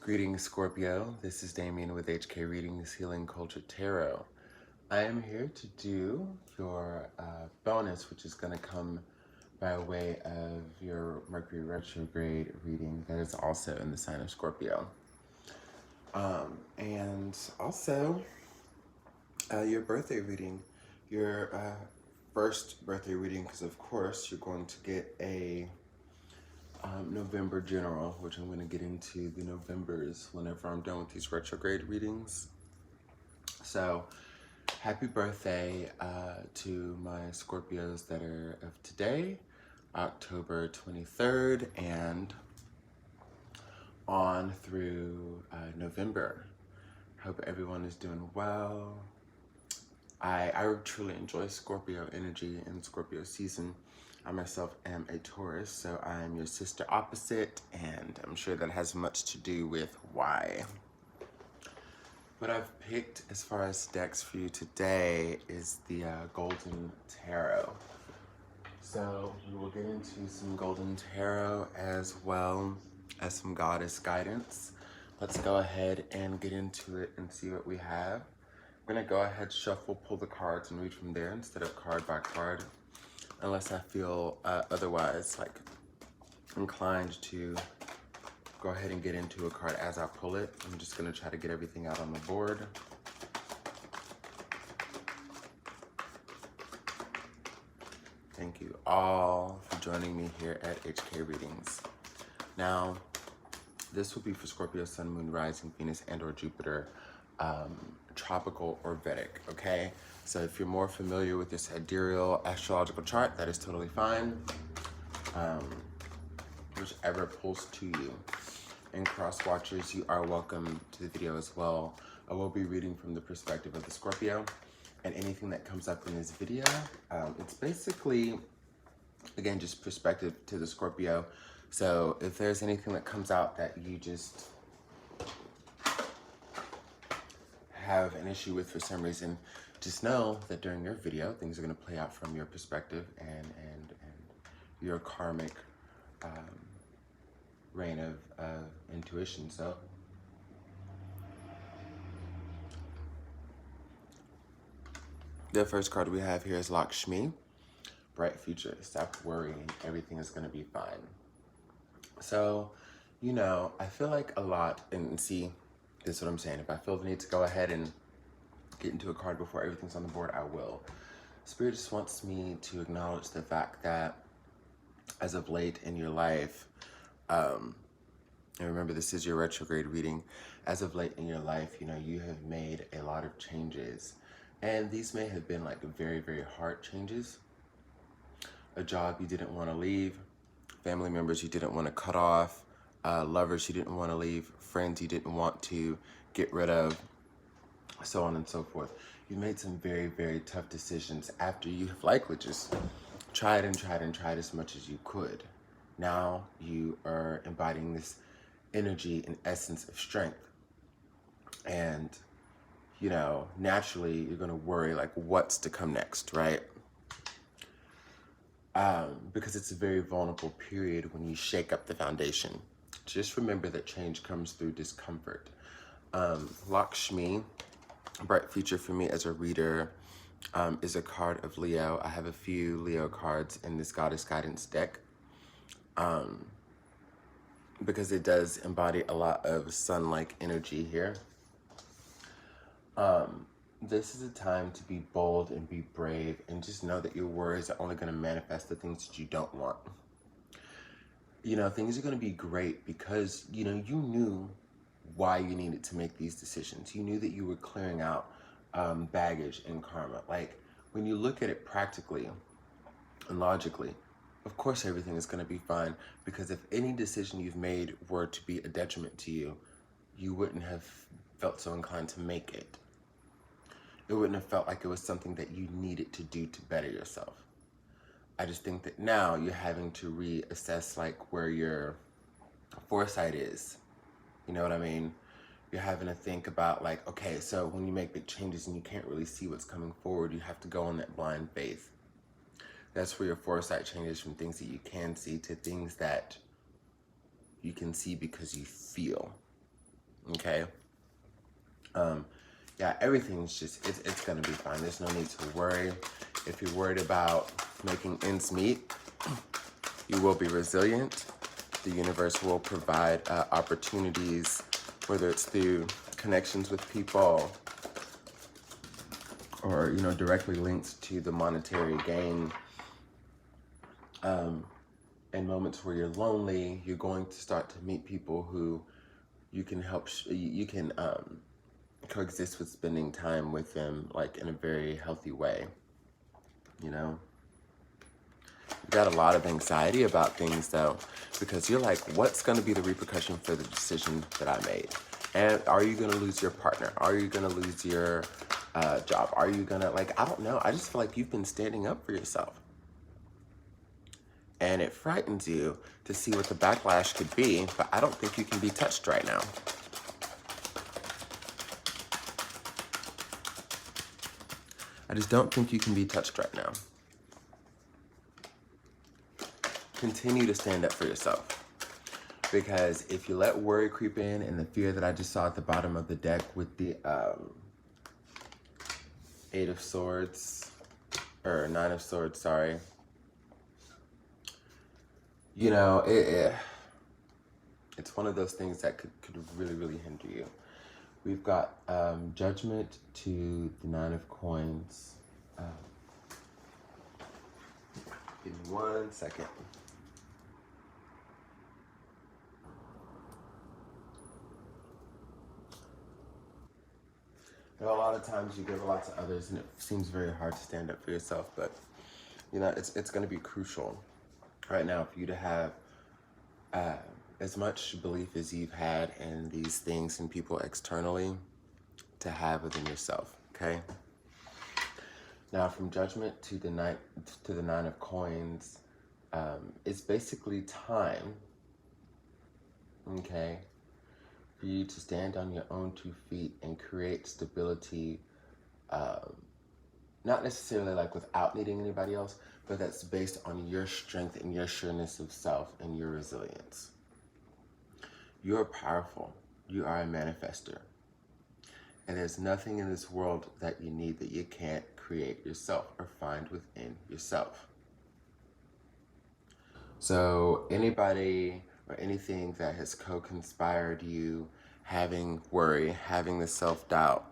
Greetings, Scorpio. This is Damien with HK Readings Healing Culture Tarot. I am here to do your bonus, which is going to come by way of your Mercury retrograde reading that is also in the sign of Scorpio. And also your birthday reading, your first birthday reading, because of course you're going to get a November general, which I'm going to get into the Novembers whenever I'm done with these retrograde readings. So happy birthday to my Scorpios that are of today, October 23rd, and on through November. Hope everyone is doing well. I truly enjoy Scorpio energy and Scorpio season. I myself am a Taurus, so I am your sister opposite, and I'm sure that has much to do with why. What I've picked as far as decks for you today is the Golden Tarot. So we will get into some Golden Tarot as well as some Goddess guidance. Let's go ahead and get into it and see what we have. I'm gonna go ahead, shuffle, pull the cards, and read from there instead of card by card, unless I feel otherwise like inclined to go ahead and get into a card as I pull it. I'm just gonna try to get everything out on the board. Thank you all for joining me here at HK Readings. Now, this will be for Scorpio, Sun, Moon, Rising, Venus, and or Jupiter, tropical or Vedic, okay? So if you're more familiar with this sidereal astrological chart, that is totally fine. Whichever pulls to you. And cross watchers, you are welcome to the video as well. I will be reading from the perspective of the Scorpio, and anything that comes up in this video, it's basically, again, just perspective to the Scorpio. So if there's anything that comes out that you just have an issue with for some reason, just know that during your video, things are going to play out from your perspective and your karmic reign of intuition. So the first card we have here is Lakshmi, bright future. Stop worrying, everything is going to be fine. So, you know, I feel like a lot, and see, this is what I'm saying. If I feel the need to go ahead and get into a card before everything's on the board, I will. Spirit just wants me to acknowledge the fact that as of late in your life, and remember this is your retrograde reading, as of late in your life, you know, you have made a lot of changes. And these may have been like very, very hard changes. A job you didn't want to leave, family members you didn't want to cut off, lovers you didn't want to leave, friends you didn't want to get rid of, so on and so forth. You made some very, very tough decisions after you have likely just tried and tried and tried as much as you could. Now you are embodying this energy and essence of strength. And, you know, naturally you're going to worry like what's to come next, right? Because it's a very vulnerable period when you shake up the foundation. Just remember that change comes through discomfort. Lakshmi, bright future for me as a reader, is a card of Leo. I have a few Leo cards in this Goddess Guidance deck because it does embody a lot of sun-like energy here. This is a time to be bold and be brave, and just know that your words are only going to manifest the things that you don't want. You know, things are going to be great because, you know, you knew why you needed to make these decisions. You knew that you were clearing out baggage and karma. Like, when you look at it practically and logically, of course everything is going to be fine, because if any decision you've made were to be a detriment to you, you wouldn't have felt so inclined to make it. It wouldn't have felt like it was something that you needed to do to better yourself. I just think that now you're having to reassess like where your foresight is. You know what I mean? You're having to think about like, okay, so when you make big changes and you can't really see what's coming forward, you have to go on that blind faith. That's where your foresight changes from things that you can see to things that you can see because you feel. okay? Yeah, everything's just, it's gonna be fine. There's no need to worry. If you're worried about making ends meet, you will be resilient. The universe will provide opportunities, whether it's through connections with people or, you know, directly linked to the monetary gain. In moments where you're lonely, you're going to start to meet people who you can help, you can coexist with, spending time with them like in a very healthy way, you know? You've got a lot of anxiety about things though, because you're like, what's gonna be the repercussion for the decision that I made? And are you gonna lose your partner? Are you gonna lose your job? Are you gonna, like, I don't know. I just feel like you've been standing up for yourself. And it frightens you to see what the backlash could be, but I don't think you can be touched right now. I just don't think you can be touched right now. Continue to stand up for yourself. Because if you let worry creep in and the fear that I just saw at the bottom of the deck with the Eight of Swords, or Nine of Swords, sorry. You know, it's one of those things that could really, really hinder you. We've got Judgment to the Nine of Coins. Give me 1 second. You know, a lot of times you give a lot to others and it seems very hard to stand up for yourself, but you know, it's going to be crucial right now for you to have as much belief as you've had in these things and people externally to have within yourself, okay? Now, from Judgment to the Nine of Coins, it's basically time, okay, for you to stand on your own 2 feet and create stability, not necessarily like without needing anybody else, but that's based on your strength and your sureness of self and your resilience. You are powerful. You are a manifester. And there's nothing in this world that you need that you can't create yourself or find within yourself. So anybody or anything that has co-conspired you having worry, having the self-doubt,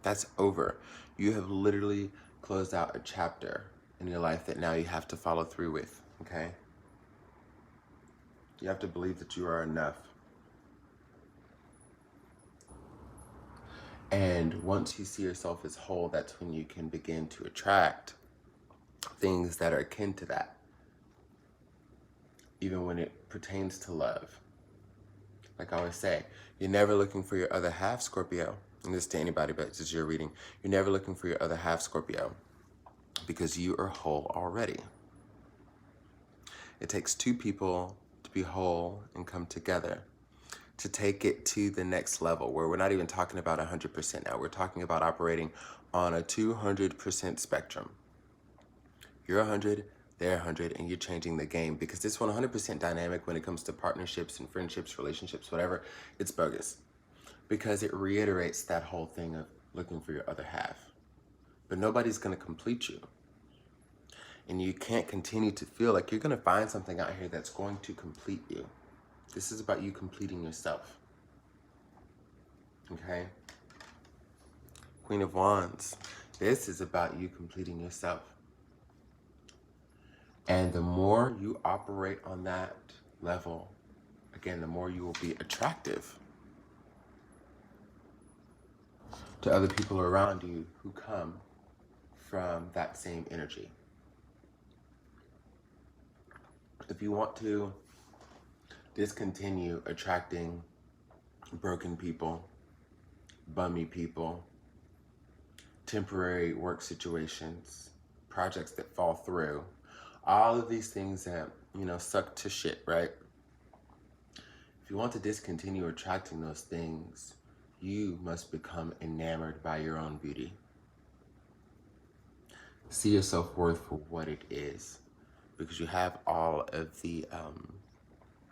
that's over. You have literally closed out a chapter in your life that now you have to follow through with, okay? You have to believe that you are enough. And once you see yourself as whole, that's when you can begin to attract things that are akin to that. Even when it pertains to love. Like I always say, you're never looking for your other half, Scorpio. And this to anybody, but it's just your reading. You're never looking for your other half, Scorpio, because you are whole already. It takes 2 people to be whole and come together to take it to the next level, where we're not even talking about 100% now. We're talking about operating on a 200% spectrum. You're 100, they're 100, and you're changing the game, because this 100% dynamic when it comes to partnerships and friendships, relationships, whatever, it's bogus. Because it reiterates that whole thing of looking for your other half. But nobody's gonna complete you. And you can't continue to feel like you're gonna find something out here that's going to complete you. This is about you completing yourself. Okay? Queen of Wands. This is about you completing yourself. And the more you operate on that level, again, the more you will be attractive to other people around you who come from that same energy. If you want to discontinue attracting broken people, bummy people, temporary work situations, projects that fall through, all of these things that, you know, suck to shit, right? If you want to discontinue attracting those things, you must become enamored by your own beauty. See your self-worth for what it is, because you have all of the,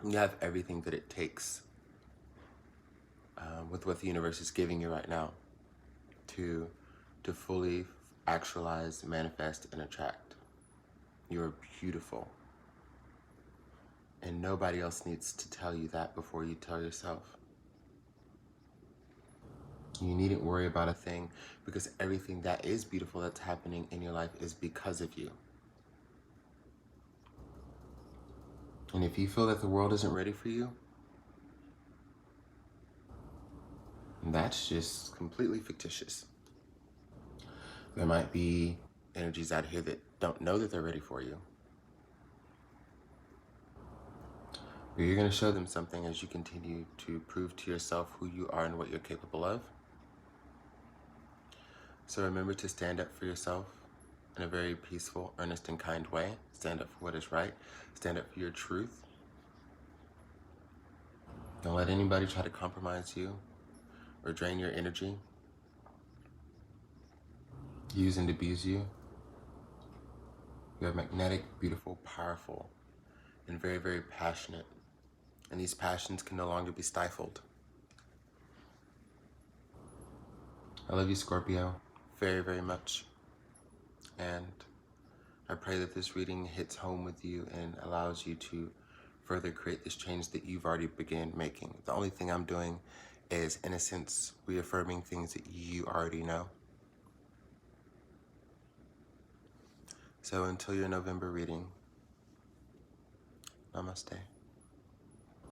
you have everything that it takes with what the universe is giving you right now to fully actualize, manifest, and attract. You're beautiful. And nobody else needs to tell you that before you tell yourself. You needn't worry about a thing, because everything that is beautiful that's happening in your life is because of you. And if you feel that the world isn't ready for you, that's just completely fictitious. There might be energies out here that don't know that they're ready for you. But you're going to show them something as you continue to prove to yourself who you are and what you're capable of. So remember to stand up for yourself in a very peaceful, earnest, and kind way. Stand up for what is right. Stand up for your truth. Don't let anybody try to compromise you or drain your energy, use and abuse you. You are magnetic, beautiful, powerful, and very, very passionate. And these passions can no longer be stifled. I love you, Scorpio, very, very much. And I pray that this reading hits home with you and allows you to further create this change that you've already begun making. The only thing I'm doing is, in a sense, reaffirming things that you already know. So until your November reading, namaste.